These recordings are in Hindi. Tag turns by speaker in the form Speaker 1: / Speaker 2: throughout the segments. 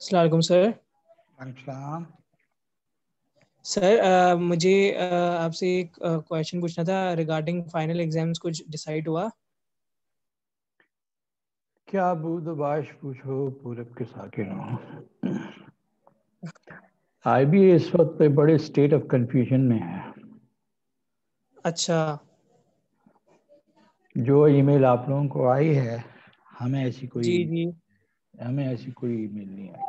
Speaker 1: अस्सलाम वालेकुम सर।
Speaker 2: अस्सलाम।
Speaker 1: सर मुझे आपसे एक क्वेश्चन पूछना था रिगार्डिंग फाइनल एग्जाम्स। कुछ डिसाइड हुआ?
Speaker 2: क्या बूदबाश पूछो पूरब के साकिनों। IB इस वक्त बड़े स्टेट ऑफ कंफ्यूजन में है।
Speaker 1: अच्छा।
Speaker 2: जो ईमेल आप लोगों को आई है, हमें ऐसी कोई
Speaker 1: जी जी।
Speaker 2: हमें ऐसी कोई ईमेल नहीं आई।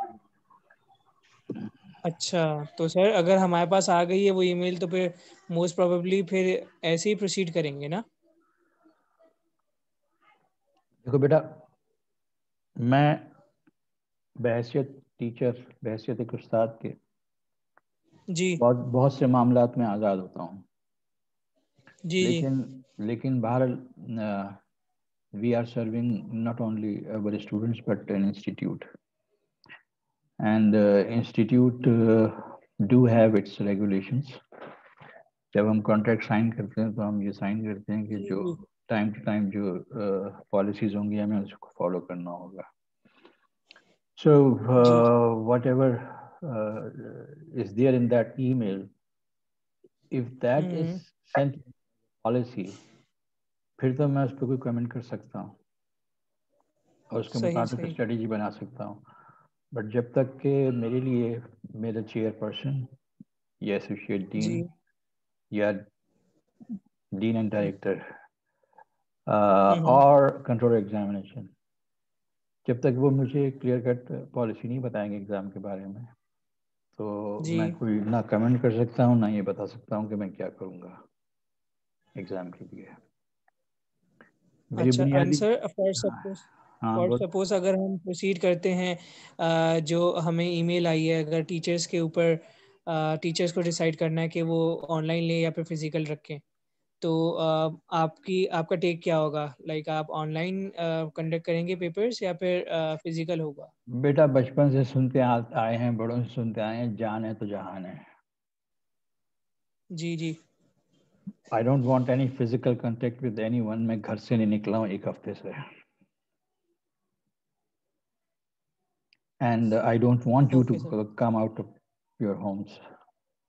Speaker 1: अच्छा, तो सर अगर हमारे पास आ गई है वो ईमेल तो फिर मोस्ट प्रोबेबली फिर ऐसे ही प्रोसीड करेंगे ना?
Speaker 2: देखो बेटा, मैं बहैसियत टीचर, बहैसियत एक उस्ताद के
Speaker 1: जी
Speaker 2: बहुत बहुत से मामलात में आज़ाद होता हूँ।
Speaker 1: जी। जी
Speaker 2: लेकिन लेकिन बहरहाल we are serving not only our students but an institute, and institute do have its regulations. जब हम कॉन्ट्रैक्ट साइन करते हैं तो हम ये साइन करते हैं कि
Speaker 1: जी
Speaker 2: जो
Speaker 1: जी।
Speaker 2: टाइम टू टाइम जो पॉलिसीज होंगी हमें उसको फॉलो करना होगा। सो
Speaker 1: जी
Speaker 2: whatever is there in that email, if that is
Speaker 1: hmm.
Speaker 2: Sent policy, फिर तो मैं उस पर कोई कमेंट कर सकता हूँ और उसके
Speaker 1: सही
Speaker 2: मुताबिक
Speaker 1: सही।
Speaker 2: स्ट्रेटेजी बना सकता हूँ। बट जब तक कि मेरे लिए मेरा चेयरपर्सन या एसोसिएट डीन
Speaker 1: जी।
Speaker 2: या डीन एंड डायरेक्टर
Speaker 1: हम्म।
Speaker 2: और कंट्रोल एग्जामिनेशन, जब तक वो मुझे क्लियर कट पॉलिसी नहीं बताएंगे एग्ज़ाम के बारे में, तो
Speaker 1: जी।
Speaker 2: मैं कोई ना कमेंट कर सकता हूँ ना ये बता सकता हूँ कि मैं क्या करूँगा एग्ज़ाम के लिए। मेरी
Speaker 1: अच्छा एंड
Speaker 2: बुनियादी।
Speaker 1: सर
Speaker 2: हाँ, हाँ
Speaker 1: फॉर
Speaker 2: बोल।
Speaker 1: सपोज अगर हम प्रोसीड करते हैं, जो हमें ईमेल आई है, अगर टीचर्स के ऊपर टीचर्स को डिसाइड करना है कि वो ऑनलाइन ले या फिर फिजिकल रखें, तो आपकी आपका टेक क्या होगा? लाइक आप ऑनलाइन कंडक्ट करेंगे पेपर्स या फिर फिजिकल होगा?
Speaker 2: बेटा बचपन से सुनते आए हैं, बड़ों से सुनते आए हैं, जान है तो जहान है।
Speaker 1: जी जी।
Speaker 2: I don't want any physical contact with anyone. मैं घर से नहीं निकला हूँ 1 हफ्ते से, and I don't want you
Speaker 1: okay sir.
Speaker 2: To come out of your homes.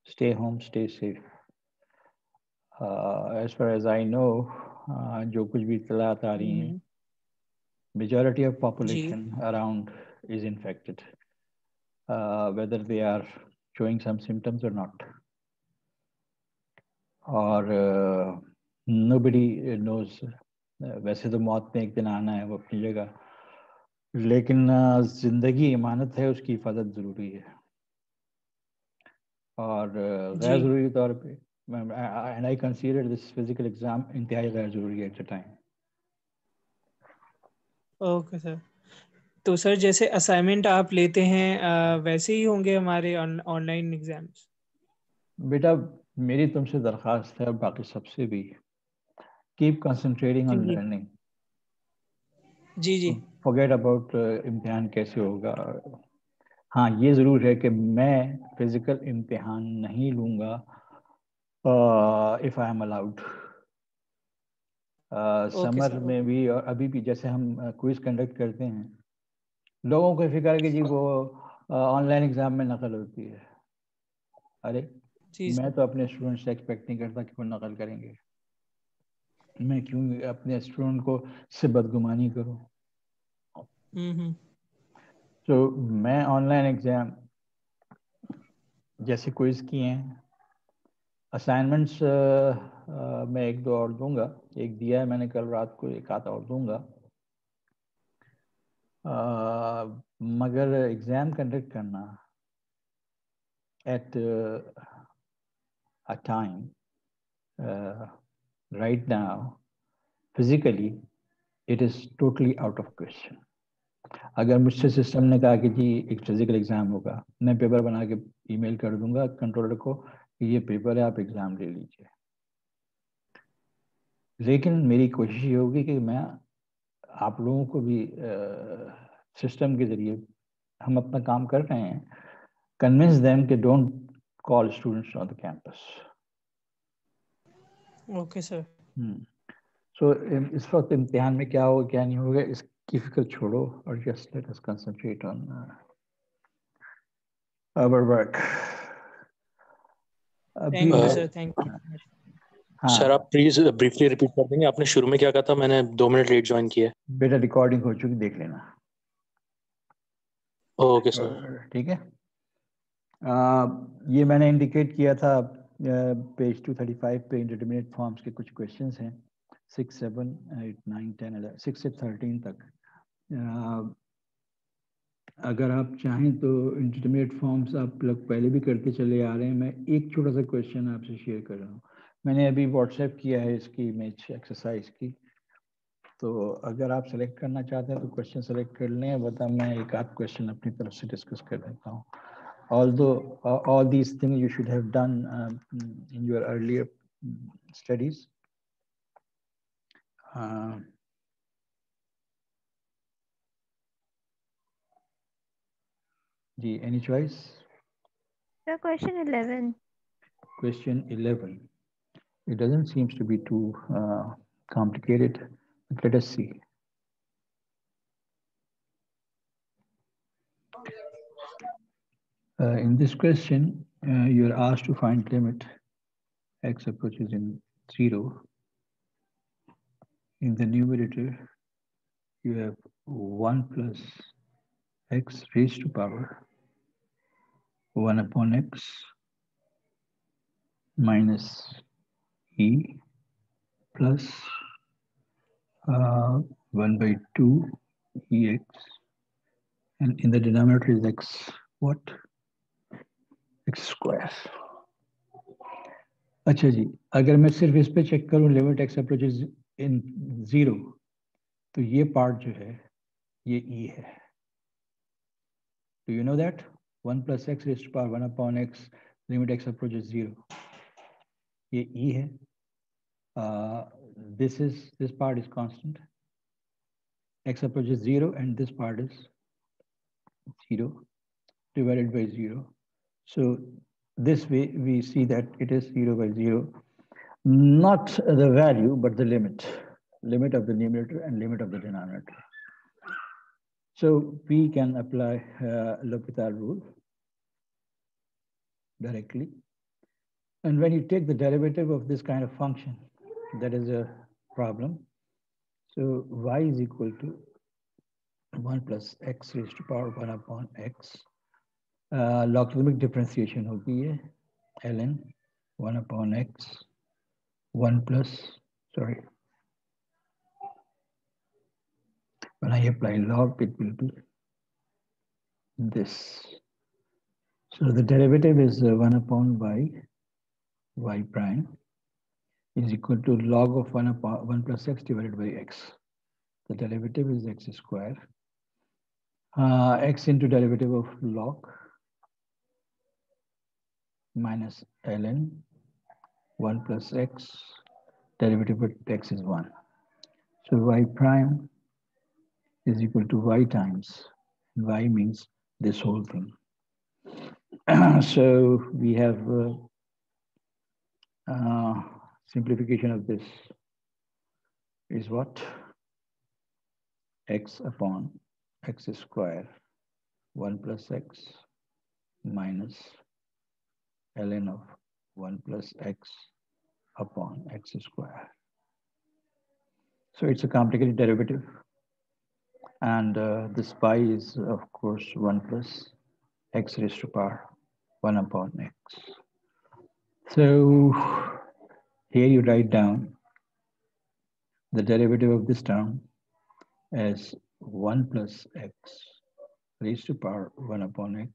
Speaker 2: Stay home, stay safe. As far as I know, जो कुछ भी इतलात आ रही हैं,
Speaker 1: हम्म।
Speaker 2: majority of
Speaker 1: ji
Speaker 2: population around is infected, whether they are showing some symptoms or not, और nobody knows। वैसे तो मौत ने एक दिन आना है, वो अपनी जगह, लेकिन जिंदगी इमानत है, उसकी हिफाजत ज़रूरी है। और
Speaker 1: जी।
Speaker 2: गैर ज़रूरी तौर पे, and I consider this physical exam इंतहाई गैर ज़रूरी है at the time.
Speaker 1: Okay sir. तो सर जैसे असाइनमेंट आप लेते हैं वैसे ही होंगे हमारे ऑनलाइन एग्जाम्स?
Speaker 2: बेटा मेरी तुमसे दरख्वास्त है और बाकी सबसे भी, कीप कंसंट्रेटिंग
Speaker 1: जी
Speaker 2: ऑन
Speaker 1: जी।
Speaker 2: लर्निंग।
Speaker 1: जी जी।
Speaker 2: फॉरगेट अबाउट इम्तिहान कैसे होगा। हाँ ये ज़रूर है कि मैं फिज़िकल इम्तिहान नहीं लूँगा if I am allowed.
Speaker 1: Okay
Speaker 2: summer
Speaker 1: sir.
Speaker 2: में
Speaker 1: ओके।
Speaker 2: भी और अभी भी जैसे हम क्विज़ कंडक्ट करते हैं, लोगों को फिक्र है कि जी वो ऑनलाइन एग्ज़ाम में नकल होती है। अरे
Speaker 1: जी
Speaker 2: मैं
Speaker 1: सर।
Speaker 2: तो अपने स्टूडेंट से एक्सपेक्ट नहीं करता कि वो नकल करेंगे। मैं क्यों अपने स्टूडेंट को से बदगुमानी करूँ?
Speaker 1: हम्म।
Speaker 2: तो मैं ऑनलाइन एग्ज़ाम जैसे क्विज़ किए हैं, असाइनमेंट्स मैं 1-2 और दूंगा। एक दिया है मैंने कल रात को, एक आधा और दूंगा। मगर एग्ज़ाम कंडक्ट करना at a time right now physically, it is totally out of question. अगर मुझसे सिस्टम ने कहा कि जी एक फिजिकल एग्ज़ाम होगा, मैं पेपर बना के ईमेल कर दूंगा कंट्रोलर को कि ये पेपर है, आप एग्ज़ाम ले लीजिए। लेकिन मेरी कोशिश ये होगी कि मैं आप लोगों को भी सिस्टम के जरिए, हम अपना काम कर रहे हैं, कन्विंस देम कि don't call students on the campus.
Speaker 1: Okay sir.
Speaker 2: So इस वक्त इम्तिहान में क्या होगा क्या नहीं होगा इसकी फिक्र छोड़ो और just let us concentrate on our work. अभी
Speaker 1: थैंक यू
Speaker 2: मैं
Speaker 1: sir, thank you so much.
Speaker 3: Sir आप
Speaker 2: हाँ
Speaker 3: प्लीज ब्रीफली रिपीट कर देंगे, आपने शुरू में क्या कहा था? मैंने 2 मिनट लेट ज्वाइन किया है।
Speaker 2: बेटा रिकॉर्डिंग हो चुकी, देख लेना।
Speaker 3: Okay sir.
Speaker 2: ठीक है। ये मैंने इंडिकेट किया था पेज 235 पे इंडिटरमिनेट फॉर्म्स के कुछ क्वेश्चंस हैं 6, 7, 8, 9, 10, 11, 6 से 13 तक। अगर आप चाहें तो इंडिटरमिनेट फॉर्म्स आप लोग पहले भी करते चले आ रहे हैं। मैं एक छोटा सा क्वेश्चन आपसे शेयर कर रहा हूँ। मैंने अभी व्हाट्सएप किया है इसकी इमेज एक्सरसाइज की, तो अगर आप सेलेक्ट करना चाहते हैं तो क्वेश्चन सेलेक्ट कर लें, वरना मैं एक आध क्वेश्चन अपनी तरफ से डिस्कस कर देता हूँ। Although all these things you should have done in your earlier studies. Any choice?
Speaker 4: The question 11.
Speaker 2: Question 11. It doesn't seem to be too complicated, but let us see. In this question, you are asked to find limit x approaches in 0. In the numerator, you have 1 plus x raised to power 1 upon x minus e plus 1 by 2 ex, and in the denominator is x, what? X square. अच्छा जी, अगर मैं सिर्फ इस पे चेक करूं लिमिट x अप्रोचेस इन 0, तो ये पार्ट जो है ये e है। Do you know that 1 plus x raised to power 1 upon x limit x approaches 0, ये e है। This part is constant, x approaches 0, and this part is 0 divided by 0. So this way we see that it is 0 by 0, not the value, but the limit of the numerator and limit of the denominator. So we can apply L'Hopital rule directly. And when you take the derivative of this kind of function, that is a problem. So y is equal to 1 plus x raised to power 1 upon x. Logarithmic differentiation होगी है ln 1 upon x 1 plus, sorry, when I apply log, it will be this. So the derivative is 1 upon y prime is equal to log of 1 upon 1 plus x divided by x. The derivative is x square. X into derivative of log minus ln 1 plus x, derivative of x is 1. So y prime is equal to y times, y means this whole thing. So we have simplification of this is what? X upon x square 1 plus x minus ln of 1 plus x upon x square. So it's a complicated derivative, and this pi is of course 1 plus x raised to power 1 upon x. So here you write down the derivative of this term as 1 plus x raised to power 1 upon x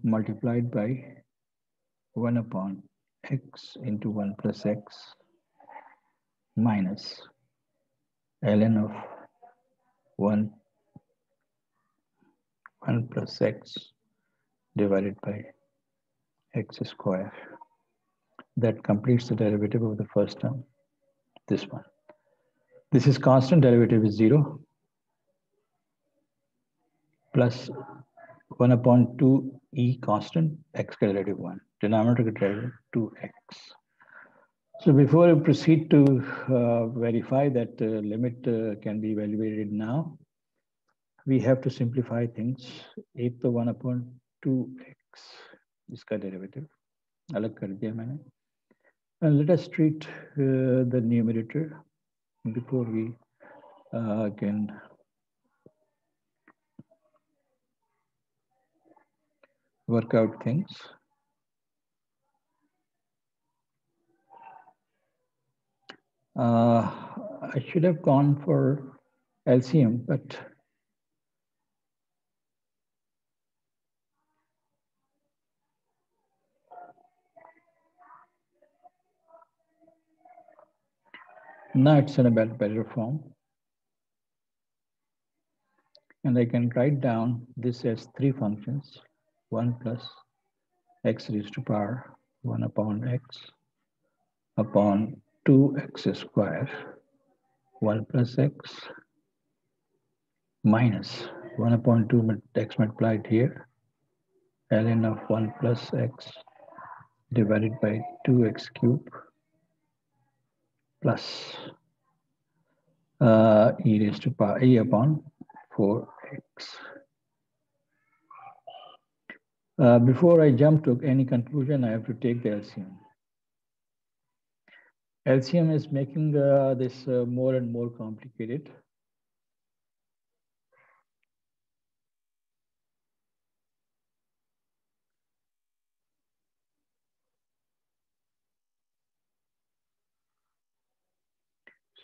Speaker 2: multiplied by 1 upon x into 1 plus x minus ln of 1 plus x divided by x square. That completes the derivative of the first term, this one. This is constant, derivative is 0, plus 1 upon 2e constant, x ka derivative 1, denominator ka derivative 2x. So before we proceed to verify that limit can be evaluated now, we have to simplify things. एक तो 1/2x इसका डेरिवेटिव अलग कर दिया मैंने. And let us treat the numerator before we can work out things. I should have gone for LCM, but now it's in a better form. And I can write down this as three functions: 1 plus x raised to power 1 upon x upon 2x square 1 plus x minus 1 upon 2 x multiplied here, ln of 1 plus x divided by 2x cube plus e raised to power e upon 4x. Before I jump to any conclusion, I have to take the LCM. LCM is making this more and more complicated.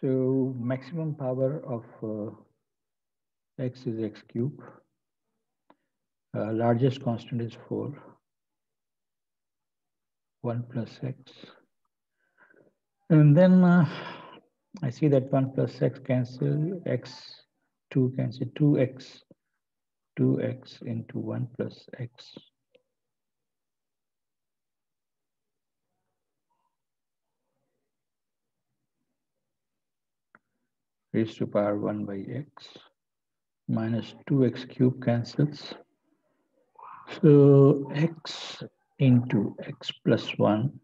Speaker 2: So maximum power of x is x cube. Largest constant is 4. 1 plus x. And then I see that 1 plus x cancel, x, 2 cancel, 2x into 1 plus x. Raised to power 1 by x minus 2x cube cancels. So x into x plus 1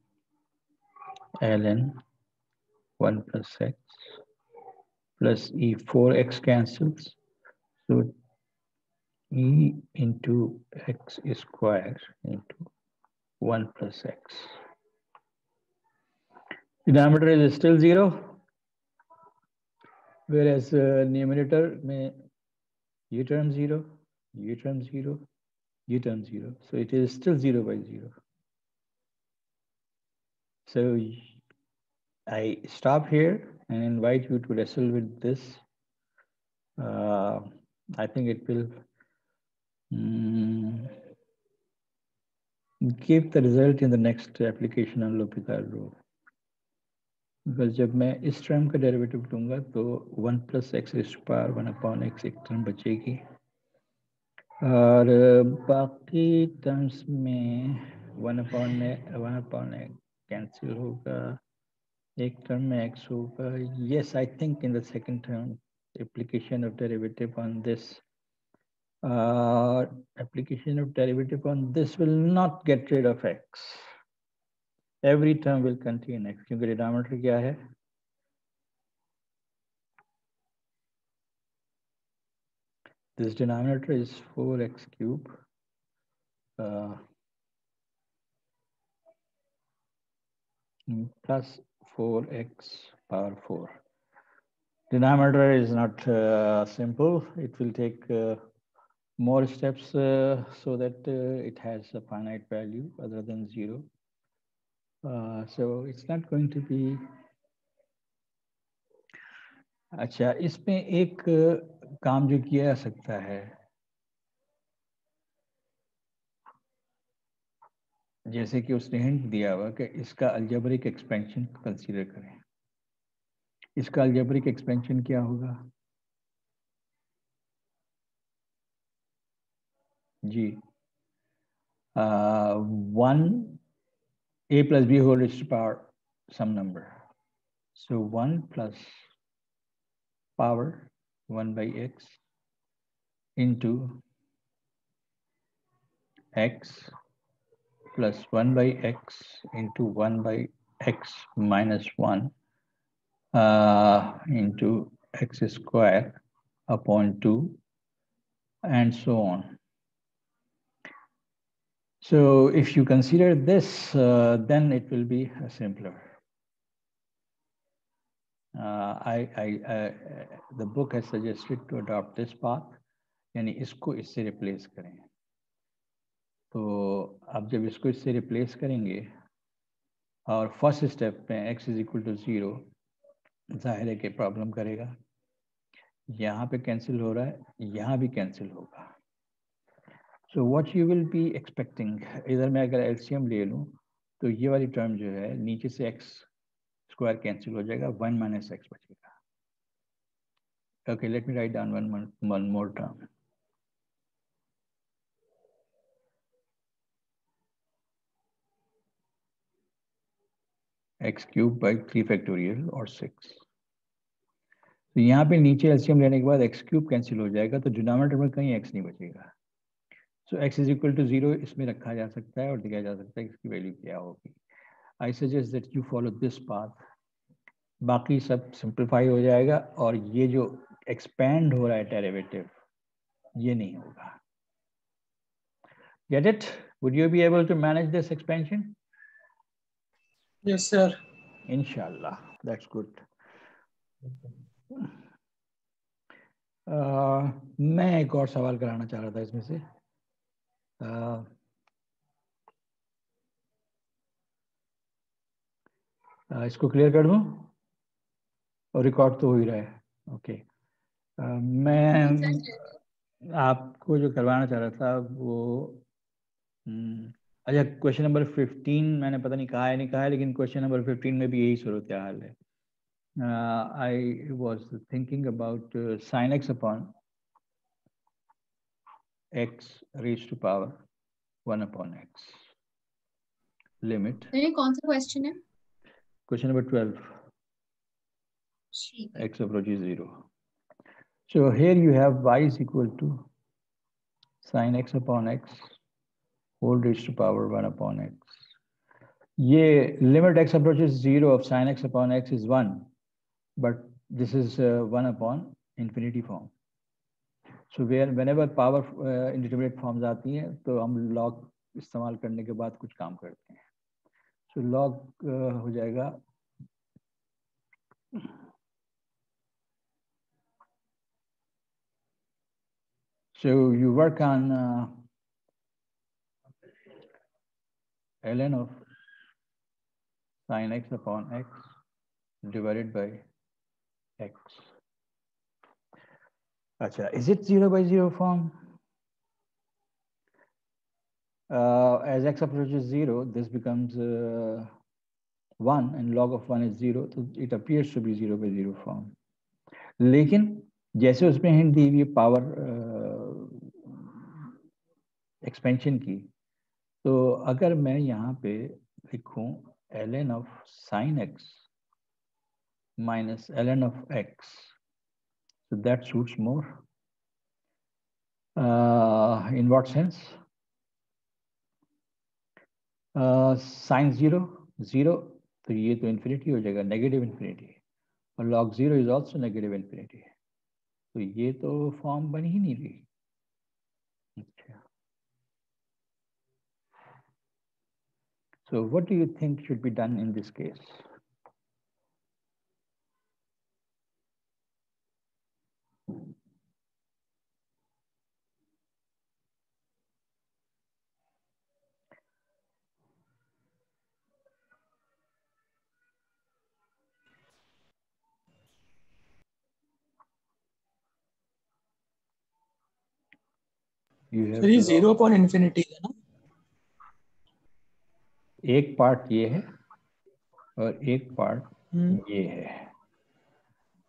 Speaker 2: ln 1 plus x plus e 4x cancels. So e into x square into 1 plus x. Denominator is still 0, whereas numerator में ये term 0, ये term 0, ये term 0. So it is still 0 by 0. So I stop here and invite you to wrestle with this. I think it will give the result in the next application on L'Hopital rule. Because जब मैं इस टर्म का डेरिवेटिव लूँगा तो 1 plus x raised to power 1 upon x एक टर्म बचेगी और बाकी टर्म्स में 1 upon x कैंसिल होगा, एक टर्म में x होगा. Yes, I think in the second term application of derivative on this will not get rid of x. Every term will contain x क्योंकि डिनोमिनेटर क्या है? This denominator is 4x cube plus 4x power 4. Denominator is not simple. It will take more steps so that it has a finite value other than 0. So it's not going to be. अच्छा, इसमें एक काम जो किया जा सकता है, जैसे कि उसने हिंट दिया हुआ कि इसका अलजेब्रिक एक्सपेंशन कंसीडर करें. इसका अलजेब्रिक एक्सपेंशन क्या होगा जी? 1 a plus b whole raised to power some number. So 1 plus power 1 by x into x plus 1 by x into 1 by x minus 1 into x square upon 2 and so on. So if you consider this, then it will be simpler. The book has suggested to adopt this path, यानी इसको इससे replace करें. तो अब जब इसको इससे replace करेंगे और फर्स्ट स्टेप में x इज इक्वल टू 0, जाहिर है कि प्रॉब्लम करेगा. यहाँ पे कैंसिल हो रहा है, यहाँ भी कैंसिल होगा. So what you will be expecting, इधर मैं अगर एलसीएम ले लूँ तो ये वाली टर्म जो है नीचे से x स्क्वायर कैंसिल हो जाएगा, 1 माइनस एक्स बचेगा. Okay, let me write down one more term. x cube by 3 factorial और 6. तो यहाँ पे नीचे एलसीएम लेने के बाद x क्यूब कैंसिल हो जाएगा, तो डिनोमिनेटर में कहीं x नहीं बचेगा. सो x इज इक्वल टू 0 इसमें रखा जा सकता है और दिखाया जा सकता है कि इसकी वैल्यू क्या होगी. I suggest that you follow this path. बाकी सब सिंप्लीफाई हो जाएगा और ये जो एक्सपैंड हो रहा है डेरिवेटिव, ये नहीं होगा. Get it? Would you be able to manage this expansion?
Speaker 1: Yes, sir.
Speaker 2: Inshallah. That's good. मैं एक और सवाल कराना चाह रहा था इसमें से. इसको क्लियर कर दूं और रिकॉर्ड तो हो ही रहा है. ओके. मैं आपको जो करवाना चाह रहा था वो अच्छा, क्वेश्चन नंबर 15 मैंने पता नहीं कहा है नहीं कहा है, लेकिन क्वेश्चन नंबर 15 में भी यही सूरत हाल है. I was thinking about sin x upon x raised to power 1 upon x. Limit.
Speaker 5: ये कौन सा क्वेश्चन है?
Speaker 2: Question number 12. X approaches 0. So here you have y is equal to sin x upon x whole raised to power 1 upon x. ये limit x approaches 0 of sin x upon x is 1, but this is 1 upon infinity form. So whenever power indeterminate forms आती हैं तो हम log इस्तेमाल करने के बाद कुछ काम करते हैं. So log हो जाएगा so you work on ln of sin x upon x divided by x. Acha, is it 0 by 0 form? As x approaches 0, this becomes 1 and log of 1 is 0, so it appears to be 0 by 0 form. लेकिन जैसे उसमें हिंट दी हुई पावर एक्सपेंशन की, तो अगर मैं यहाँ पे लिखूं ln of sin x minus ln of x, so that suits more. In what sense? Sin 0 0, तो ये तो इन्फिनिटी हो जाएगा, नेगेटिव इन्फिनिटी, और log 0 is also negative infinity. तो ये तो फॉर्म बन ही नहीं रही. अच्छा, so what do you think should be done in this case?
Speaker 1: Sir ये 0 अपॉन इन्फिनिटी है ना?
Speaker 2: एक पार्ट ये है और एक पार्ट ये है.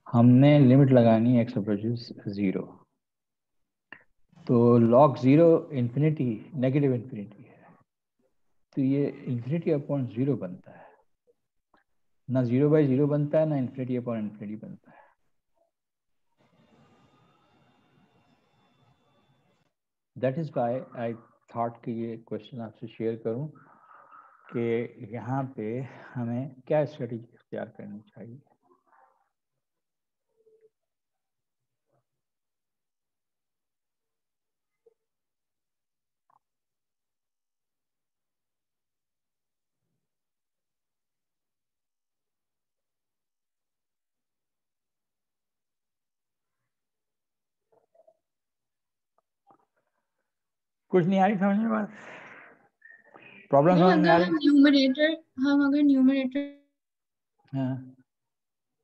Speaker 2: हमने लिमिट लगानी है x अप्रोचेस 0, तो log 0 इन्फिनिटी नेगेटिव इन्फिनिटी है, तो ये इन्फिनिटी अपॉन 0 बनता है, ना 0 बाई 0 बनता है, ना इन्फिनिटी अपॉन इन्फिनिटी बनता है. That is why I thought कि ये क्वेश्चन आपसे शेयर करूं कि यहाँ पे हमें क्या स्ट्रेटेजी इख्तियार करनी चाहिए. कुछ नहीं आ रही समझ में बात? प्रॉब्लम समझ में आ रही?
Speaker 5: हम अगर न्यूमरेटर
Speaker 2: हाँ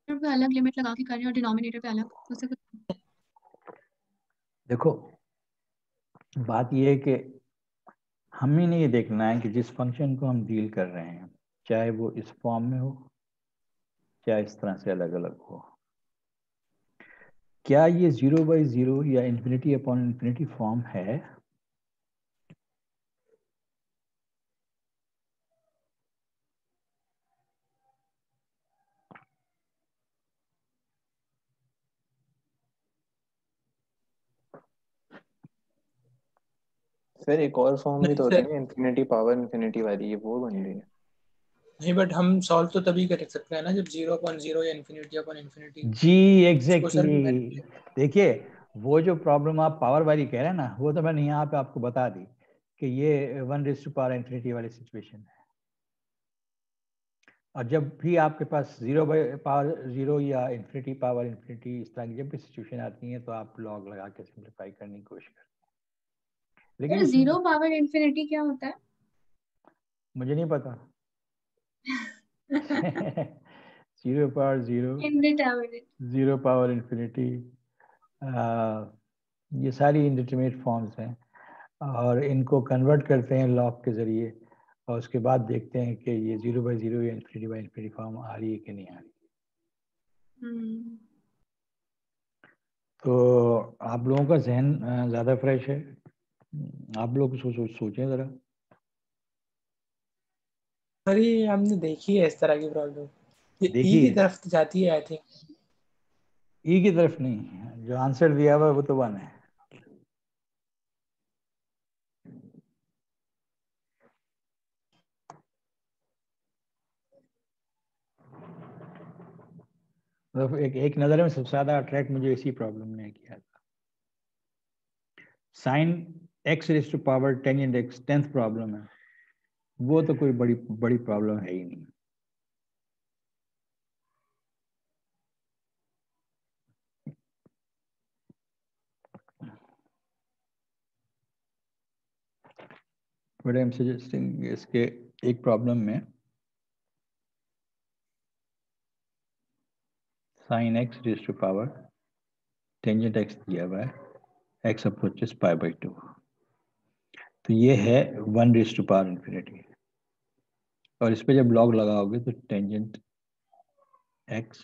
Speaker 5: पे अलग लिमिट लगा के करें और डिनोमिनेटर पे अलग, तो उससे कुछ
Speaker 2: देखो, बात ये है कि हमें नहीं ये देखना है कि जिस फंक्शन को हम डील कर रहे हैं, चाहे वो इस फॉर्म में हो चाहे इस तरह से अलग अलग हो, क्या ये 0/0 या इन्फिनिटी अपॉन इन्फिनिटी फॉर्म है?
Speaker 6: सर एक और फॉर्म भी तो होती
Speaker 1: सर
Speaker 6: है ना, इन्फिनिटी पावर इन्फिनिटी वाली, ये वो बन रही है।
Speaker 1: नहीं, बट हम सॉल्व तो तभी कर सकते हैं ना जब 0/0 या इन्फिनिटी अपॉन इन्फिनिटी।
Speaker 2: जी
Speaker 1: उसको सर
Speaker 2: एग्जैक्टली। देखिए, वो जो प्रॉब्लम आप पावर वाली कह रहे हैं ना, वो तो मैंने यहाँ पे आपको बता दी कि ये 1 इन्फिनिटी वाली सिचुएशन है। और जब भी आपके पास 0/0 या इन्फिनिटी पावर इन्फिनिटी इस तरह की जब भी सिचुएशन आती है, तो आप लॉग लगा के सिंप्लीफाई करने की कोशिश करते हैं। लेकिन इसमें
Speaker 5: 0 पावर इन्फिनिटी क्या होता है?
Speaker 2: मुझे नहीं पता। 0/0,
Speaker 5: इनडिटरमिनेट।
Speaker 2: 0/इन्फिनिटी, ये सारी इंडिटरमिनेट फॉर्म्स हैं और इनको कन्वर्ट करते हैं लॉग के जरिए, और उसके बाद देखते हैं कि ये 0/0 या इन्फिनिटी फॉर्म आ रही है कि नहीं आ रही। तो आप लोगों का जहन ज़्यादा फ्रेश है, आप लोग सोचें ज़रा।
Speaker 1: सर ये हमने देखी है इस तरह की प्रॉब्लम, ये ई
Speaker 2: देखिए,
Speaker 1: की तरफ जाती है आई थिंक।
Speaker 2: ई की तरफ नहीं, जो आंसर दिया हुआ है वो तो 1 है। तो एक नज़र में सबसे ज़्यादा अट्रैक्ट मुझे इसी प्रॉब्लम ने किया था। Sine x raise to power tangent x 10th problem है, वो तो कोई बड़ी प्रॉब्लम है ही नहीं। बट आई एम सजेस्टिंग इसके एक प्रॉब्लम में sine x raise to power tangent x दिया हुआ है, x अप्रोचेस π/2, तो ये है 1 रेज़ टू पावर इन्फिनिटी। और इस पे जब लॉग लगाओगे तो tangent x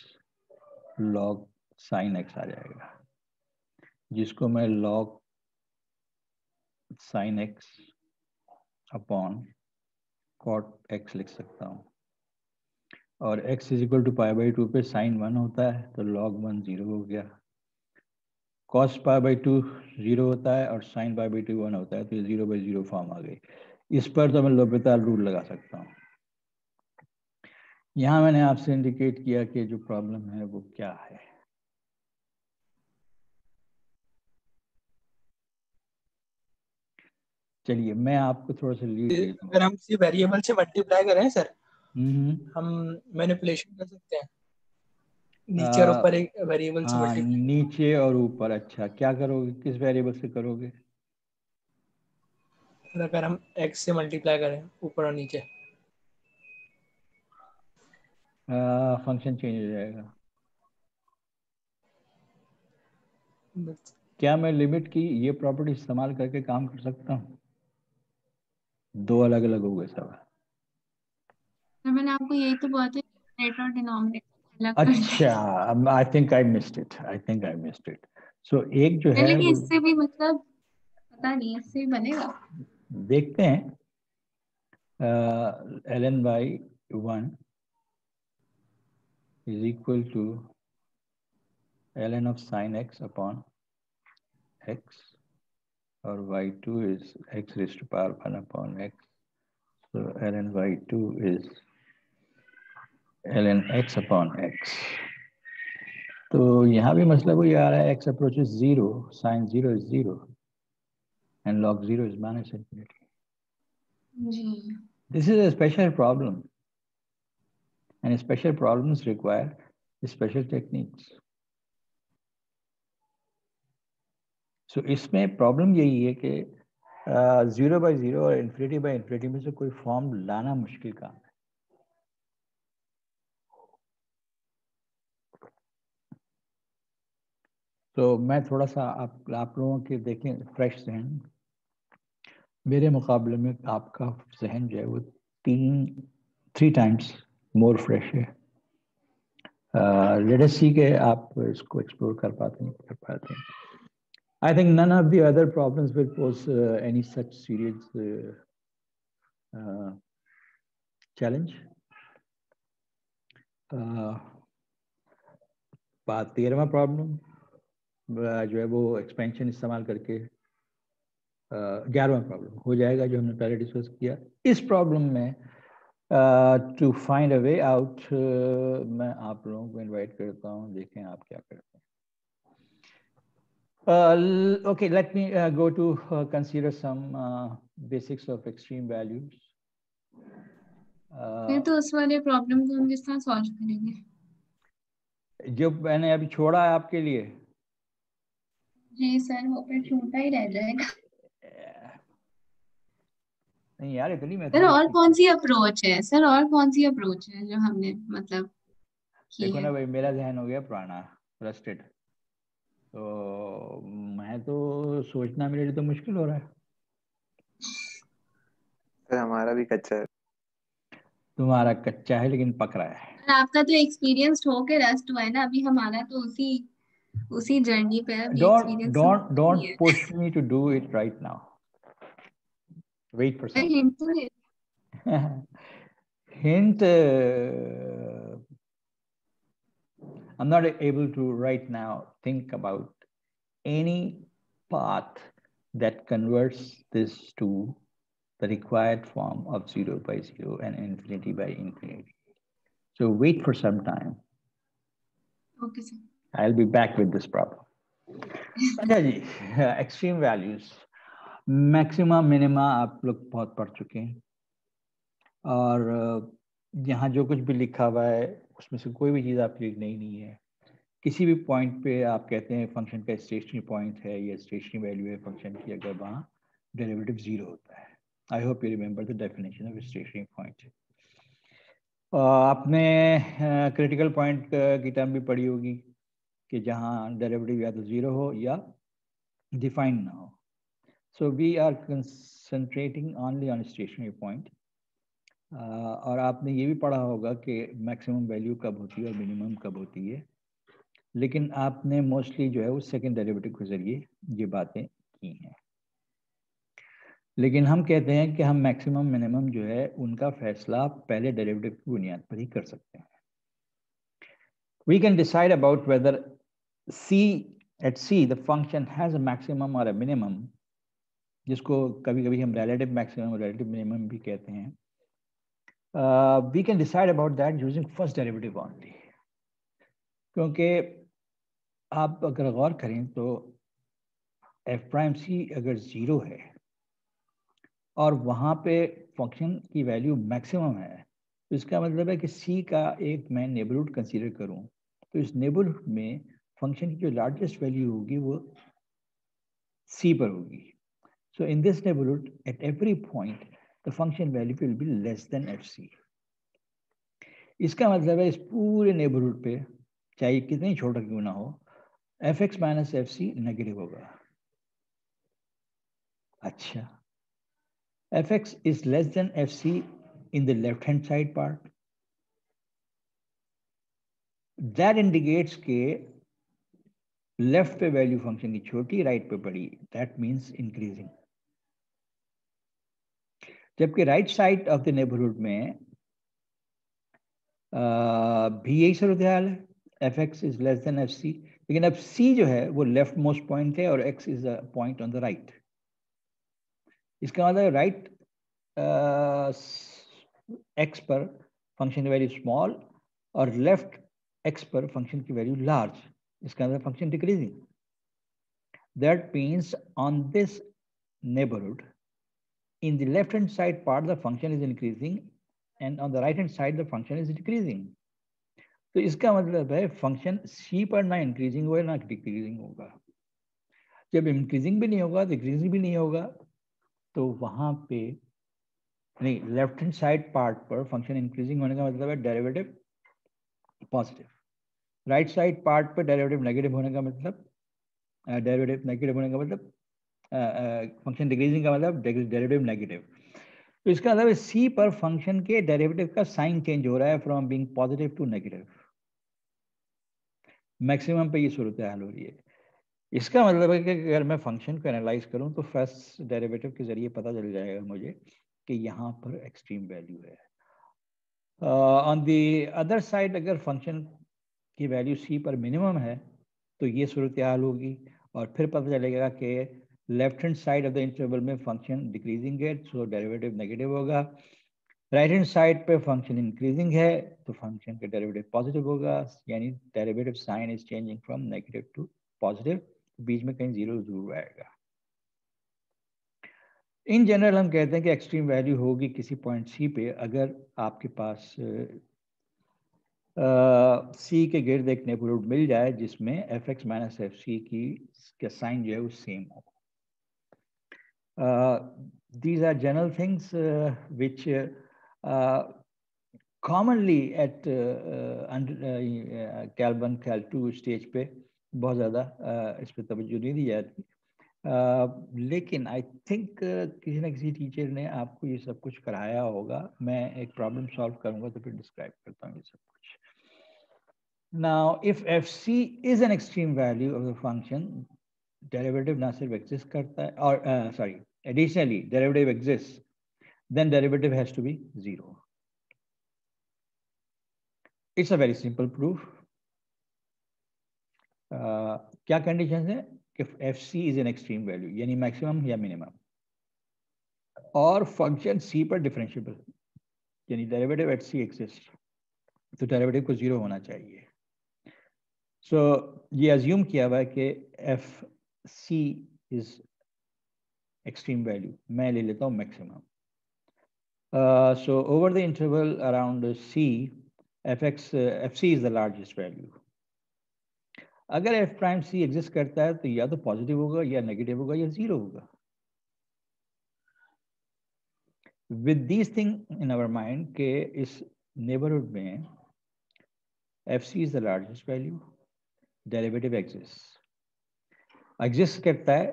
Speaker 2: log sine x आ जाएगा, जिसको मैं log sine x upon cot x लिख सकता हूँ। और x इज इक्वल टू π/2 पे साइन 1 होता है तो लॉग 1 0 हो गया, कॉस π/2 0 होता है और साइन π/2 1 होता है, तो ये 0/0 फॉर्म आ गई। इस पर तो मैं लोपिताल रूल लगा सकता हूँ। यहाँ मैंने आपसे इंडिकेट किया कि जो प्रॉब्लम है वो क्या है। चलिए मैं आपको थोड़ा सा लीड देता
Speaker 1: अगर हम किसी वेरिएबल से मल्टीप्लाई करें सर,
Speaker 2: हूँ।
Speaker 1: हम मैनिपुलेशन कर सकते हैं नीचे और ऊपर एक वेरिएबल से
Speaker 2: हाँ,
Speaker 1: मल्टीप्लाई।
Speaker 2: नीचे और ऊपर। अच्छा, क्या करोगे, किस वेरिएबल से करोगे?
Speaker 1: अगर हम x से मल्टीप्लाई करें ऊपर और नीचे,
Speaker 2: फंक्शन चेंज हो जाएगा।
Speaker 1: बस
Speaker 2: क्या मैं लिमिट की ये प्रॉपर्टी इस्तेमाल करके काम कर सकता हूँ? दो अलग अलग हो गए सब।
Speaker 5: तो मैंने आपको यही तो बात है, न्यूमरेटर और डिनोमिनेटर अलग कर दिया।
Speaker 2: अच्छा, I think I missed it. So एक जो है
Speaker 5: लेकिन
Speaker 2: वो
Speaker 5: इससे भी मतलब पता नहीं, इससे भी बनेगा।
Speaker 2: देखते हैं। ln/1 is equal to ln of sin x upon x, और y2 is x raised to power 1 upon x. So ln y2 is ln x upon x. तो यहाँ भी मसला वही आ रहा है, x approaches 0, sin 0 is 0 and log 0 is minus infinity.
Speaker 5: जी।
Speaker 2: This is a special problem, and special problems require special techniques. So इसमें प्रॉब्लम यही है कि 0 by 0 और इन्फिनिटी बाई इन्फिनिटी में से कोई फॉर्म लाना मुश्किल काम है। तो मैं थोड़ा सा आप लोगों के देखें फ्रेश जहन, मेरे मुकाबले में आपका जहन जो है वो 3 टाइम्स मोर फ्रेश है। लेट अस सी के आप इसको एक्सप्लोर कर पाते हैं। I think none of the other problems will pose any such serious challenge. 13वां प्रॉब्लम जो है वो एक्सपेंशन इस्तेमाल करके 11वां प्रॉब्लम हो जाएगा जो हमने पहले डिस्कस किया। इस प्रॉब्लम में to find a way out मैं आप लोगों को इनवाइट करता हूँ, देखें आप क्या करते हैं। Okay, let me go to consider some basics of extreme values.
Speaker 5: फिर तो उस वाले प्रॉब्लम को हम किस तरह सॉल्व करेंगे?
Speaker 2: जो मैंने अभी छोड़ा है आपके लिए।
Speaker 5: जी सर, वो फिर छोटा ही रह जाएगा।
Speaker 2: नहीं यार, इतनी
Speaker 5: सर और
Speaker 2: मैथमेटिक्स
Speaker 5: कौन सी अप्रोच है सर, और कौन सी अप्रोच है जो हमने मतलब की
Speaker 2: देखो
Speaker 5: है?
Speaker 2: ना भाई, मेरा ध्यान हो गया पुराना, फ्रस्ट्रेट, तो मैं तो सोचना मेरे लिए तो मुश्किल हो रहा है।
Speaker 6: सर हमारा भी कच्चा है।
Speaker 2: तुम्हारा कच्चा है लेकिन पक रहा है।
Speaker 5: सर आपका तो एक्सपीरियंस हो के रस्ट हुआ है ना, अभी हमारा तो उसी जर्नी पे है, अभी एक्सपीरियंस तो हुआ
Speaker 2: Don't
Speaker 5: नहीं है।
Speaker 2: push me to do it right now. Wait for some
Speaker 5: hint तो दे।
Speaker 2: hint. I'm not able to right now think about any path that converts this to the required form of 0 by 0 and infinity by infinity. So wait for some time.
Speaker 5: Okay sir.
Speaker 2: I'll be back with this problem. अच्छा जी, एक्सट्रीम वैल्यूज, मैक्सिमा मिनिमा आप लोग बहुत पढ़ चुके हैं, और यहाँ जो कुछ भी लिखा हुआ है उसमें से कोई भी चीज़ आपके लिए नई नहीं है। किसी भी पॉइंट पे आप कहते हैं फंक्शन का स्टेशनरी पॉइंट है या स्टेशनरी वैल्यू है फंक्शन की, अगर वहाँ डेरिवेटिव 0 होता है। I hope you remember the definition of stationary point. आपने क्रिटिकल पॉइंट की टर्म भी पढ़ी होगी कि जहाँ डेरिवेटिव या तो 0 हो या डिफाइंड ना हो। So we are concentrating only on stationary point. और आपने ये भी पढ़ा होगा कि मैक्सिमम वैल्यू कब होती है और मिनिमम कब होती है, लेकिन आपने मोस्टली जो है वो सेकेंड डेरिवेटिव के जरिए ये बातें की हैं। लेकिन हम कहते हैं कि हम मैक्सिमम मिनिमम जो है उनका फैसला पहले डेरिवेटिव की बुनियाद पर ही कर सकते हैं। We can decide about whether at C the function has a maximum or a minimum, जिसको कभी कभी हम relative maximum और relative minimum भी कहते हैं। We can decide about that using first derivative only, क्योंकि आप अगर गौर करें तो f प्राइम c अगर 0 है और वहाँ पे फंक्शन की वैल्यू मैक्सिमम है, तो इसका मतलब है कि c का एक मैं नेबरहुड कंसीडर करूँ तो इस नेबरहुड में फंक्शन की जो लार्जेस्ट वैल्यू होगी वो c पर होगी। So in this neighborhood, at every point, the function value will be less than fc. इसका मतलब है इस पूरे नेबरहुड पे चाहे कितनी छोटा क्यों ना हो, fx माइनस fc नेगेटिव होगा। अच्छा, fx is less than fc in the left hand side part. That indicates के लेफ्ट पे वैल्यू फंक्शन की छोटी, राइट पे बड़ी, that means increasing. जबकि right side of the neighbourhood में भी यही सूरत हाल है, f x is less than f c, लेकिन अब सी जो है वो लेफ्ट मोस्ट पॉइंट है और x is a point on the right. इसका मतलब राइट एक्स पर फंक्शन की वैल्यू स्मॉल और लेफ्ट एक्स पर फंक्शन की वैल्यू लार्ज, इसका मतलब function decreasing. That means on this neighbourhood in the left hand side part the function is increasing and on the right hand side the function is decreasing. तो इसका मतलब है फंक्शन c पर ना इंक्रीजिंग होगा ना डिक्रीजिंग होगा। जब इंक्रीजिंग भी नहीं होगा डिक्रीजिंग भी नहीं होगा तो वहाँ पे नहीं, लेफ्ट हैंड साइड पार्ट पर फंक्शन इंक्रीजिंग होने का मतलब है derivative positive, right side part पर डेरिवेटिव नेगेटिव होने का मतलब डेरिवेटिव नेगेटिव होने का मतलब फंक्शन डिक्रीजिंग का मतलब डेरिवेटिव नेगेटिव। तो इसका मतलब सी पर फंक्शन के डेरिवेटिव का साइन चेंज हो रहा है from being positive to negative. Maximum पे ये सूरत हाल हो रही है। इसका मतलब है कि अगर मैं फंक्शन को एनालाइज करूं तो फर्स्ट डेरिवेटिव के जरिए पता चल जाएगा मुझे कि यहाँ पर एक्सट्रीम वैल्यू है। ऑन दी अदर साइड अगर फंक्शन की वैल्यू सी पर मिनिमम है तो ये सूरत हाल होगी और फिर पता चलेगा कि left hand side of the interval में फंक्शन डिक्रीजिंग है सो डेरिवेटिव नेगेटिव होगा, राइट हैंड साइड पे फंक्शन इंक्रीजिंग है तो फंक्शन का डेरिवेटिव पॉजिटिव होगा, यानी derivative sign is changing from negative to positive, बीच में कहीं जीरो जरूर आएगा। इन जनरल हम कहते हैं कि एक्सट्रीम वैल्यू होगी किसी पॉइंट सी पे अगर आपके पास सी के गिर्द एक नेबरहुड मिल जाए जिसमें f x minus f c की साइन जो है वो सेम हो। These are general things which commonly at Cal 1 Cal 2 stage पे बहुत ज़्यादा इस पर तवज्जो नहीं दी जाती, लेकिन आई थिंक किसी न किसी टीचर ने आपको ये सब कुछ कराया होगा। मैं एक प्रॉब्लम सॉल्व करूँगा तो फिर डिस्क्राइब करता हूँ ये सब कुछ। Now if fc is an extreme value of the function, derivative ना सिर्फ exist करता है और sorry additionally derivative exists, then derivative has to be 0. It's a very simple proof. क्या conditions है कि fc is an extreme value यानी maximum या minimum और function c पर differentiable यानी derivative at c exists, तो derivative को 0 होना चाहिए। So ये assume किया हुआ है कि fc is extreme value, मैं ले लेता हूँ maximum। So over the interval around c, fc is the largest value. अगर f prime c exist करता है तो या तो पॉजिटिव होगा या नेगेटिव होगा या जीरो होगा। With these things in our mind के इस neighborhood में fc is the largest value, derivative exists करता है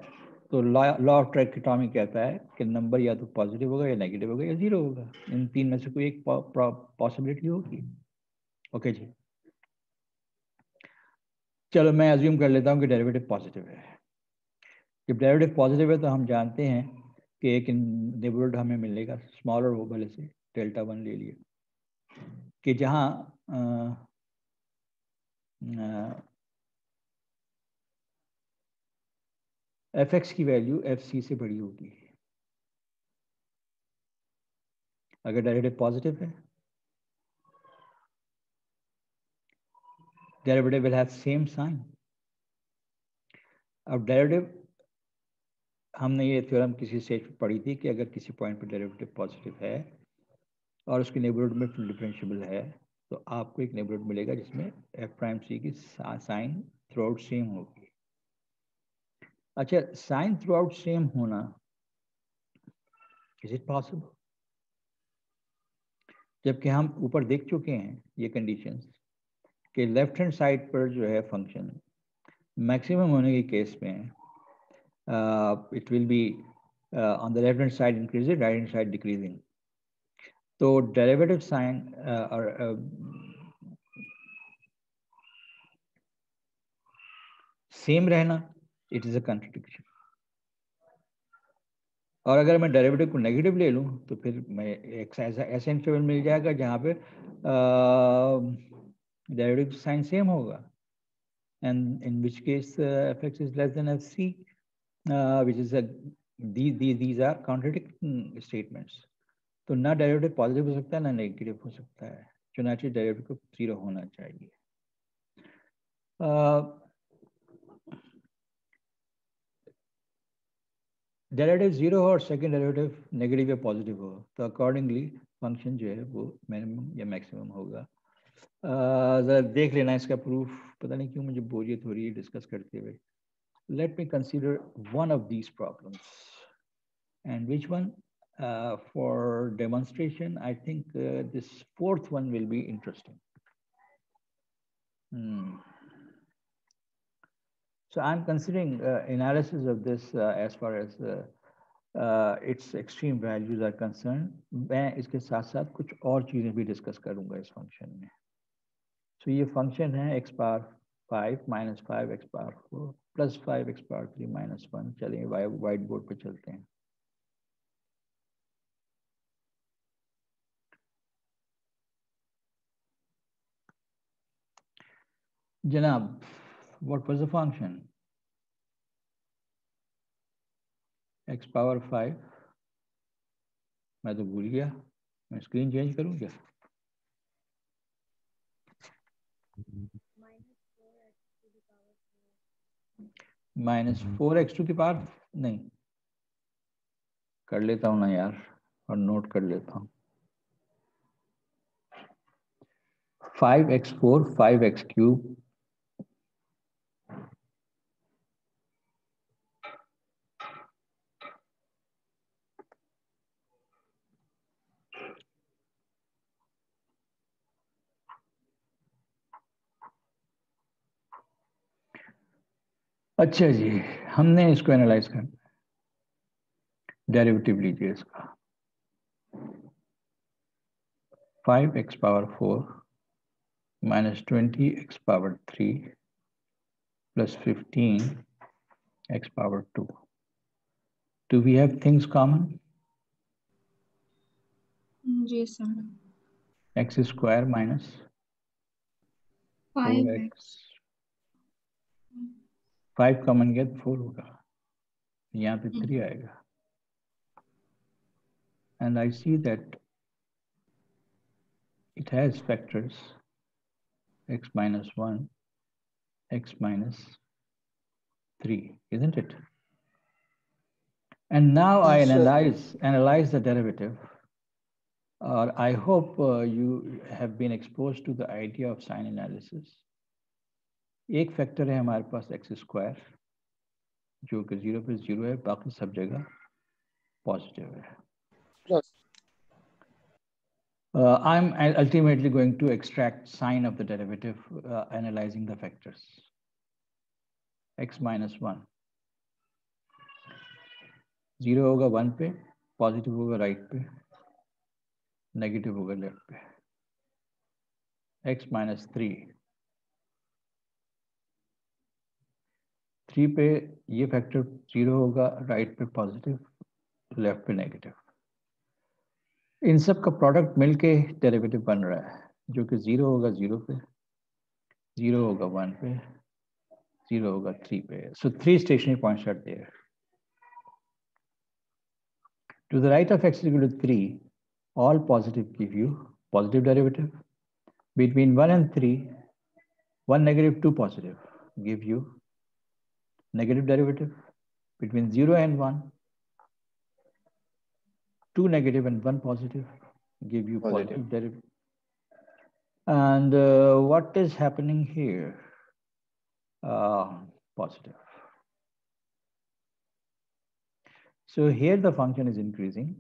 Speaker 2: तो लॉ ऑफ ट्राइकोटॉमी कहता है कि नंबर या तो पॉजिटिव होगा या नेगेटिव होगा या जीरो होगा, इन तीन में से कोई एक पॉसिबिलिटी होगी। ओके जी, चलो मैं अज्यूम कर लेता हूँ कि डेरिवेटिव पॉजिटिव है। जब डेरिवेटिव पॉजिटिव है तो हम जानते हैं कि एक नेबरहुड हमें मिलेगा स्मॉलर हो भले से डेल्टा 1 ले लिए कि जहाँ एफ एक्स की वैल्यू एफ सी से बड़ी होगी। अगर डेरिवेटिव पॉजिटिव है derivative will have same sign. अब डेरिवेटिव हमने ये थ्योरम किसी स्टेज पे पढ़ी थी कि अगर किसी पॉइंट पे डेरिवेटिव पॉजिटिव है और उसके नेबरहुड में फुल डिफरेंशिएबल है तो आपको एक नेबरहुड मिलेगा जिसमें एफ प्राइम सी की साइन थ्रू आउट सेम होगी। अच्छा, साइन थ्रू आउट सेम होना, इज इट पॉसिबल? जबकि हम ऊपर देख चुके हैं ये कंडीशंस कि लेफ्ट हैंड साइड पर जो है फंक्शन मैक्सिमम होने के केस में it will be on the left hand side increasing, right hand side decreasing. तो डेरिवेटिव साइन और सेम रहना इट इज अ कॉन्ट्रडिक्शन। और अगर मैं डेरिवेटिव को नेगेटिव ले लूँ तो फिर मैं एक ऐसा इंटरवल मिल जाएगा जहाँ पे डेरिवेटिव साइन सेम होगा, and in which case fx is less than fc, which is these are contradicting statements. तो ना डेरिवेटिव पॉजिटिव हो सकता है ना नेगेटिव हो सकता है, चुनाचे डेरिवेटिव को 0 होना चाहिए। डेरिवेटिव 0 हो और सेकंड डेरिवेटिव नेगेटिव या पॉजिटिव हो तो अकॉर्डिंगली फंक्शन जो है वो मिनिमम या मैक्सिमम होगा। ज़रा देख लेना इसका प्रूफ, पता नहीं क्यों मुझे बोरियत हो रही है डिस्कस करते हुए। Let me consider one of these problems. And which one? For demonstration, I think this fourth one will be interesting. So I'm considering analysis of this as far as its extreme values are concerned. मैं इसके साथ साथ कुछ और चीजें भी डिस्कस करूंगा इस फंक्शन में. So ये फंक्शन है x power 5 minus 5 x power 4 plus 5 x power 3 minus 1. चलिए व्हाइट बोर्ड पे चलते हैं. जनाब, what was the function? x power 5. मैं तो भूल गया. मैं स्क्रीन चेंज करूं क्या? -4x टू द पावर नहीं कर लेता हूं ना यार, और नोट कर लेता हूं. 5x4 5x क्यूब अच्छा जी, हमने इसको एनालाइज करना. डेरिवेटिव लीजिए इसका. 5x power 4 minus 20x power 3 plus 15x power 2. Do we have things common?
Speaker 5: Yes, sir.
Speaker 2: X square minus 4x. 5 common get 4 होगा. यहाँ पे 3 आएगा. And I see that it has factors x minus 1, x minus 3, isn't it? And now I analyze the derivative. Or I hope you have been exposed to the idea of sign analysis. एक फैक्टर है हमारे पास x स्क्वायर जो कि 0 पे 0 है, बाकी सब जगह पॉजिटिव है. I'm ultimately going to extract sign of the derivative analyzing the factors. X minus 1. 0 होगा 1 पे, पॉजिटिव होगा राइट पे, नेगेटिव होगा लेफ्ट पे. X minus 3. 3 पे ये फैक्टर 0 होगा, राइट पे पॉजिटिव, लेफ्ट पे नेगेटिव. इन सब का प्रोडक्ट मिलके डेरिवेटिव बन रहा है जो कि 0 होगा 0 पे, 0 होगा 1 पे, 0 होगा 3 पे. So 3 stationary points are there. To the right of x is equal to 3, all positive give you positive derivative. Between 1 and 3, 1 negative, 2 positive give you negative derivative. Between 0 and 1, 2 negative and 1 positive give you positive derivative. And what is happening here? Positive. So here the function is increasing.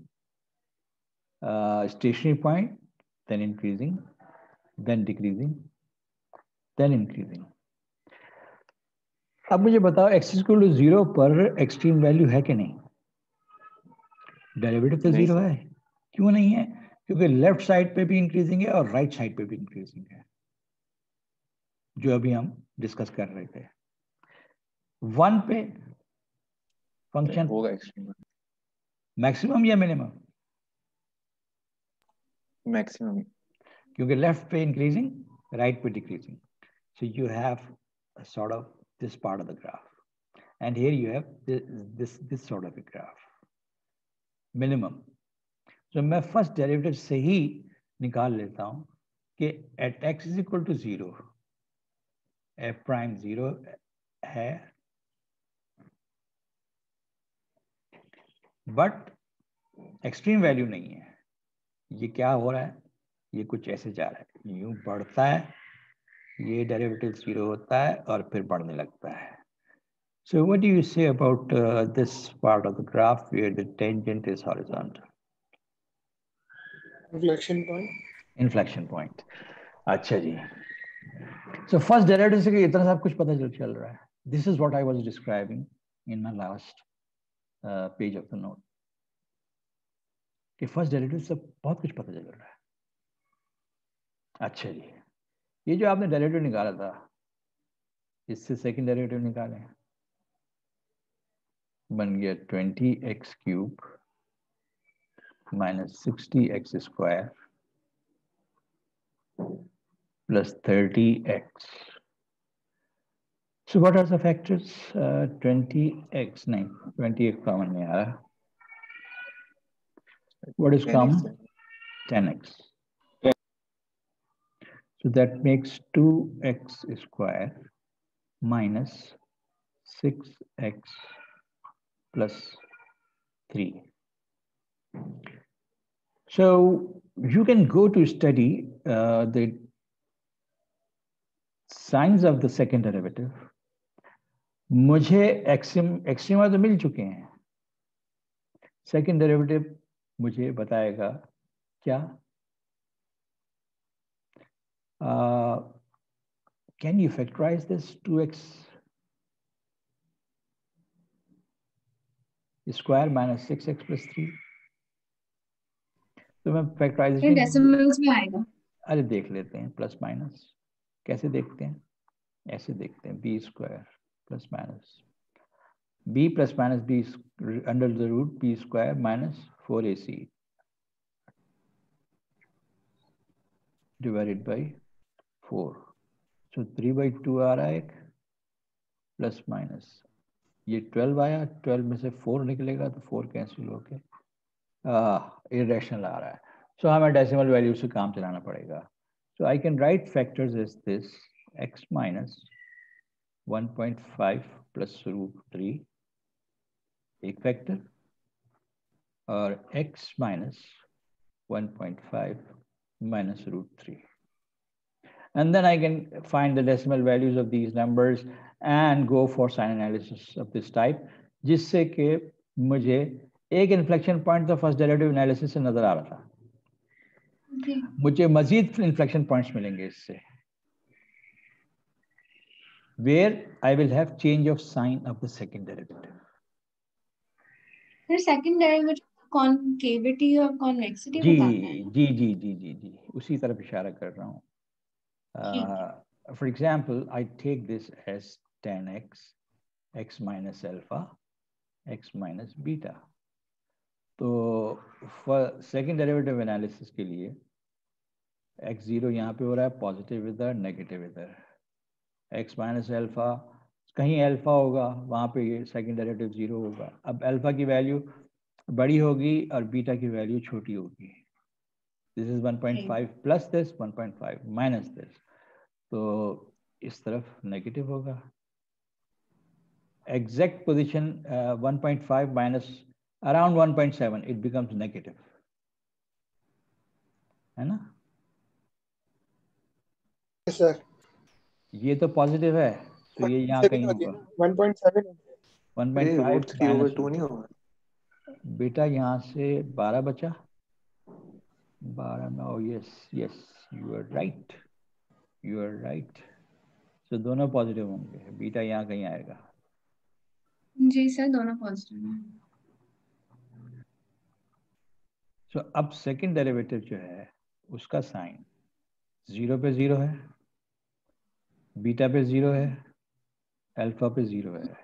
Speaker 2: Stationary point, then increasing, then decreasing, then increasing. अब मुझे बताओ x इक्वल टू 0 पर एक्सट्रीम वैल्यू है कि नहीं? डेरिवेटिव तो 0 है. क्यों नहीं है? क्योंकि लेफ्ट साइड पे भी इंक्रीजिंग है और राइट साइड पे भी इंक्रीजिंग है, जो अभी हम डिस्कस कर रहे थे. 1 पे फंक्शन
Speaker 6: होगा एक्सट्रीम
Speaker 2: मैक्सिमम या मिनिमम?
Speaker 6: मैक्सिमम,
Speaker 2: क्योंकि लेफ्ट पे इंक्रीजिंग, राइट पे decreasing. So you have a sort of this part of the graph, and here you have this sort of a graph. Minimum. So मैं फर्स्ट डेरिवेटिव से ही निकाल लेता हूं कि at x is equal to 0, f prime 0 है, बट एक्सट्रीम वैल्यू नहीं है. ये क्या हो रहा है? ये कुछ ऐसे जा रहा है, यूं बढ़ता है, ये डेरिवेटिव 0 होता है और फिर बढ़ने लगता है. So what do you say about this part of the graph where the tangent is horizontal?
Speaker 7: Inflection point.
Speaker 2: Inflection point. अच्छा जी. So first derivative से इतना सब कुछ पता चल रहा है. This is what I was describing in my last page of the note. कि first derivative से बहुत कुछ पता चल रहा है. अच्छा जी. ये जो आपने derivative निकाला था, इससे second derivative निकालें. बन गया 20x cube minus 60x square plus 30x. So what are the factors? 20x, no, 20x common नहीं आ रहा. What is common? 10x. So that makes 2x square minus 6x plus 3. So you can go to study the signs of the second derivative. मुझे एक्सट्रीमा तो मिल चुके हैं. सेकेंड डेरिवेटिव मुझे बताएगा क्या? Can you factorize this 2x square minus 6x plus 3? तो मैं फैक्टराइजेशन
Speaker 5: डेसिमल्स में आएगा.
Speaker 2: अरे देख लेते हैं प्लस माइनस. कैसे देखते हैं? ऐसे देखते हैं b square plus minus b plus minus b under the root b square minus 4ac divided by 4. So 3/2 आ रहा है एक प्लस माइनस. ये 12 आया. 12 में से 4 निकलेगा तो 4 कैंसिल होके इरेशनल आ रहा है. सो हमें डेसिमल वैल्यू से काम चलाना पड़ेगा. So I can write factors is this x minus 1.5 plus root 3 एक फैक्टर और x minus 1.5 minus root 3. And then I can find the decimal values of these numbers and go for sign analysis of this type, जिससे कि मुझे एक इन्फ्लेक्शन पॉइंट तो फर्स्ट डेरिवेटिव एनालिसिस से नजर आ रहा था. मुझे मजीद इन्फ्लेक्शन पॉइंट्स मिलेंगे इससे, where I will have change of sign of the second derivative.
Speaker 5: फिर सेकंड डेरिवेटिव कॉनकेविटी और कॉन्वेक्सिटी बताता है.
Speaker 2: जी जी जी जी जी जी उसी तरफ इशारा कर रहा हूँ. For example, I take this as tan x, x minus alpha, x minus beta. तो for second derivative analysis के लिए x0 यहाँ पे हो रहा है पॉजिटिव इधर, नेगेटिव इधर. x minus alpha कहीं अल्फा होगा, वहाँ पे ये सेकेंड डेरिवेटिव 0 होगा. अब अल्फा की वैल्यू बड़ी होगी और बीटा की वैल्यू छोटी होगी. This is 1.5 plus this, 1.5 minus this. तो इस तरफ नेगेटिव होगा. Exact position 1.5 minus around 1.7 it becomes negative, है ना?
Speaker 7: Yes, sir.
Speaker 2: ये तो पॉजिटिव है तो ये यहाँ कहीं होगा.
Speaker 7: 1.7
Speaker 2: 1.5
Speaker 6: 3/√3 2 नहीं होगा.
Speaker 2: बेटा यहाँ से 12 बचा. 12 now. yes you are right. So दोनों पॉजिटिव होंगे. बीटा यहाँ कहीं आएगा.
Speaker 5: जी सर, दोनों पॉजिटिव हैं.
Speaker 2: So अब सेकंड डेरिवेटिव जो है उसका साइन 0 पे 0 है, बीटा पे 0 है, अल्फा पे 0 है.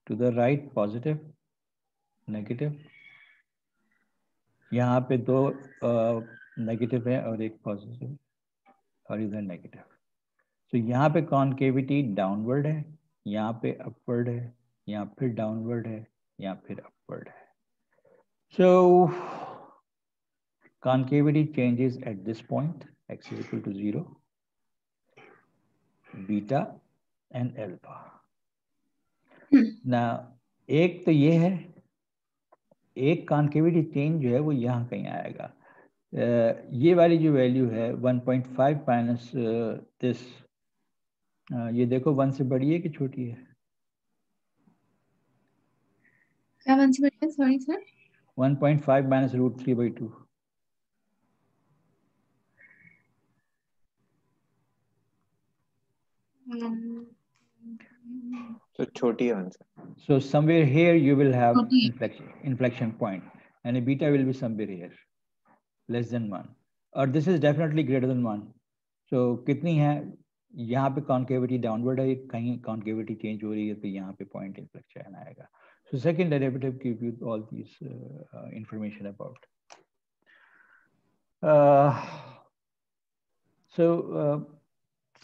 Speaker 2: To the right positive, negative. यहाँ पे 2 नेगेटिव है और एक पॉजिटिव और इधर नेगेटिव. तो यहाँ पे कॉन्केविटी डाउनवर्ड है, यहाँ पे अपवर्ड है, यहाँ फिर डाउनवर्ड है, यहाँ फिर अपवर्ड है. So concavity changes at this point x is equal to 0, beta and alpha. ना एक तो ये है, एक कॉन्केविटी चेंज जो है वो यहाँ कहीं आएगा. ये वाली जो वैल्यू है 1.5 माइनस दिस, ये देखो 1 से बड़ी है कि छोटी है?
Speaker 5: क्या आंसर है? Sorry sir.
Speaker 2: 1.5 minus root 3/2.
Speaker 6: तो छोटी answer.
Speaker 2: So somewhere here you will have
Speaker 5: छोटी.
Speaker 2: inflection point, and a beta will be somewhere here, less than 1, or this is definitely greater than 1. So कितनी है? यहाँ पे concavity downward है, कहीं concavity change हो रही है, तो यहाँ पे point inflection आएगा. So second derivative give you all these information about.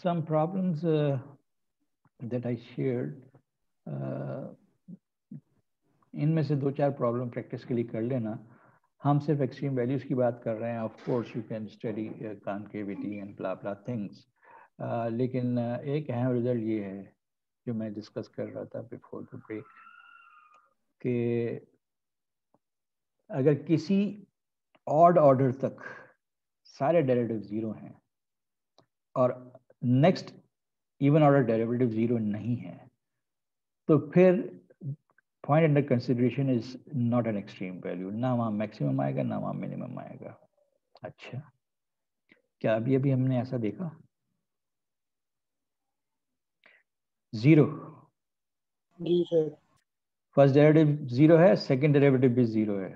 Speaker 2: Some problems that I shared. इनमें से 2-4 प्रॉब्लम प्रैक्टिस के लिए कर लेना. हम सिर्फ एक्सट्रीम वैल्यूज की बात कर रहे हैं. Of course you can study concavity and blah blah things, लेकिन एक अहम रिजल्ट ये है जो मैं डिस्कस कर रहा था बिफोर द ब्रेक, कि अगर किसी ऑड ऑर्डर तक सारे डेरिवेटिव जीरो हैं और next even order derivative zero नहीं है, तो फिर point under consideration is not an extreme value. ना वहाँ मैक्सिमम आएगा ना वहाँ मिनिमम आएगा. अच्छा, क्या अभी हमने ऐसा देखा? जीरो.
Speaker 7: जी सर.
Speaker 2: फर्स्ट डेरिवेटिव जीरो है, सेकंड डेरिवेटिव भी जीरो है.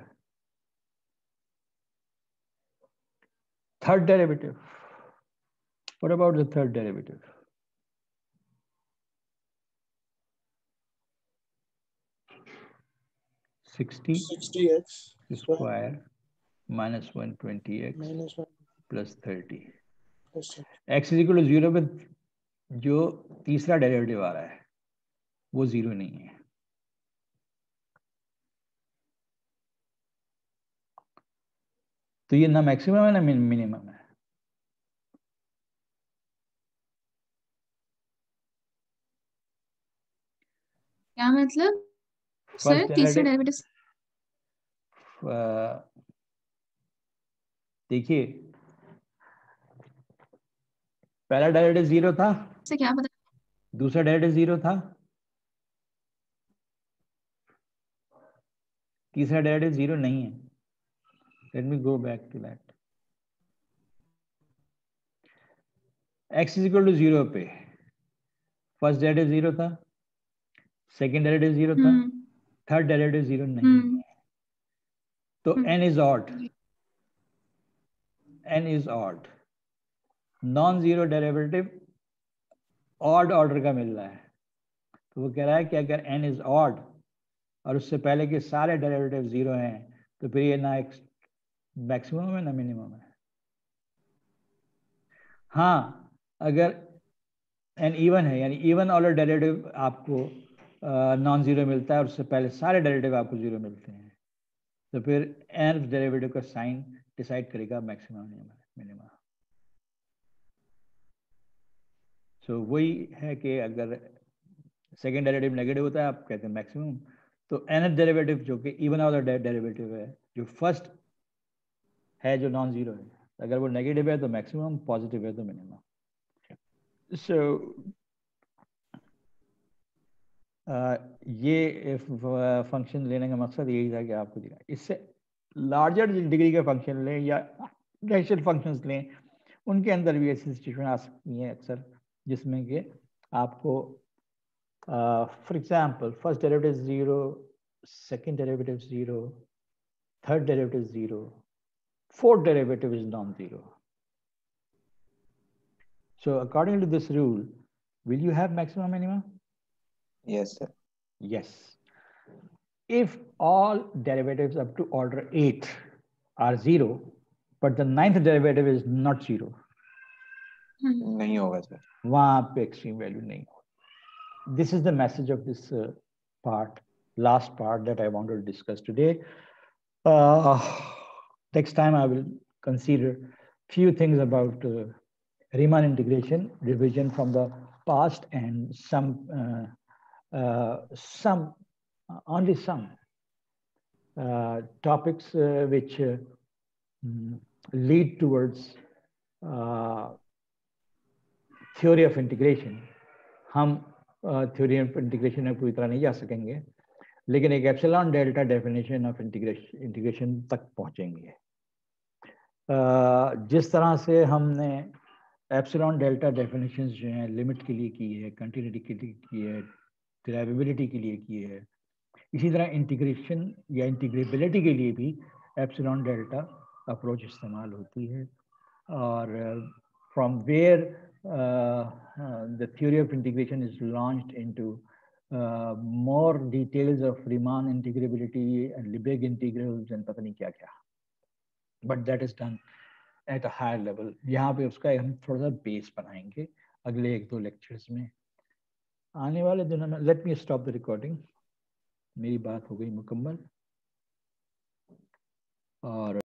Speaker 2: Third derivative, what about the third derivative? Sixty
Speaker 7: x
Speaker 2: square minus 120x
Speaker 7: minus 1
Speaker 2: plus 30.
Speaker 7: plus
Speaker 2: x is equal to 0 पे जो तीसरा डेरिवेटिव आ रहा है वो जीरो नहीं है. तो ये ना मैक्सिमम है ना मिनिमम है.
Speaker 5: क्या मतलब सर? तीसरा डेरिवेटिव.
Speaker 2: देखिए, पहला डेरिवेटिव जीरो था,
Speaker 5: से क्या पता?
Speaker 2: दूसरा डेरिवेटिव जीरो था, तीसरा डेरिवेटिव जीरो नहीं है. Let me go back to that. x is equal to zero पे फर्स्ट डेरिवेटिव जीरो था, सेकंड डेरिवेटिव जीरो था, थर्ड डेरिवेटिव जीरो नहीं है. तो n is odd. n is odd. Non zero derivative odd order का मिल रहा है. तो वो कह रहा है कि अगर n इज ऑड और उससे पहले के सारे डेरिवेटिव जीरो हैं, तो फिर ये ना एक मैक्सिमम है ना मिनिमम है. हाँ, अगर n इवन है, यानी इवन ऑर्डर डेरिवेटिव आपको नॉन जीरो मिलता है और उससे पहले सारे डेरिवेटिव आपको जीरो मिलते हैं, तो फिर n डेरिवेटिव का साइन डिसाइड करेगा मैक्सिमम मिनिमम. सो वही है कि अगर सेकेंड डेरिवेटिव नेगेटिव होता है, आप कहते हैं मैक्सिमम, तो nth डेरिवेटिव जो कि इवन ऑर्डर डेरिवेटिव है, जो फर्स्ट है जो नॉन जीरो है, अगर वो नेगेटिव है तो मैक्सिमम, पॉजिटिव है तो मिनिमम. सो ये फंक्शन लेने का मकसद यही था कि आपको दिखा. इससे लार्जर डिग्री के फंक्शन लें या नेचुरल फंक्शंस लें, उनके अंदर भी ऐसी सिचुएशन आ सकती हैं अक्सर, जिसमें कि आपको for example first derivative zero, second derivative zero, third derivative zero, fourth derivative is non zero. So according to this rule, will you have maximum minimum?
Speaker 6: Yes sir.
Speaker 2: Yes. If all derivatives up to order 8 are 0, but the ninth derivative is not 0,
Speaker 6: नहीं होगा सर.
Speaker 2: वहाँ पे extreme value नहीं होगा. This is the message of this part, last part that I wanted to discuss today. Next time I will consider few things about Riemann integration, revision from the past, and only some topics which lead towards theory of integration. हम theory of integration में पूरी तरह नहीं जा सकेंगे, लेकिन एक epsilon delta definition of integration तक पहुंचेंगे। जिस तरह से हमने एप्सिलॉन डेल्टा डेफिनेशंस जो हैं लिमिट के लिए की है, कंटिन्यूटी के लिए की है, डिराइवेबिलिटी के लिए की है, इसी तरह इंटीग्रेशन या इंटीग्रेबिलिटी के लिए भी एप्सिलॉन डेल्टा अप्रोच इस्तेमाल होती है। और from where the theory of integration is launched into more details of Riemann integrability and Lebesgue integrals and पता नहीं क्या क्या, but that is done at a higher level. यहाँ पे उसका हम थोड़ा सा बेस बनाएंगे अगले 1-2 लेक्चर्स में आने वाले दिनों में। Let me stop the recording, मेरी बात हो गई मुकम्मल। और